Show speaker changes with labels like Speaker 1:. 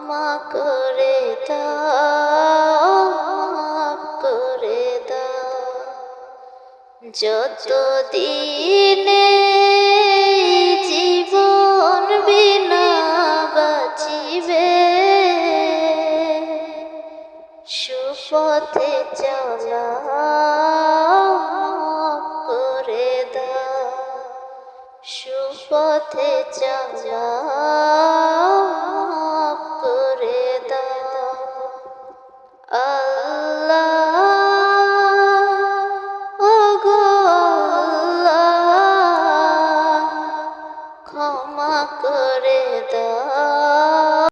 Speaker 1: ক্ষমা করে দাও, মাফ করে দাও। যতদিনে জীবন বিনা বাঁচিবে, সুপথে চালাও, মাফ করে দাও। সুপথে চালাও,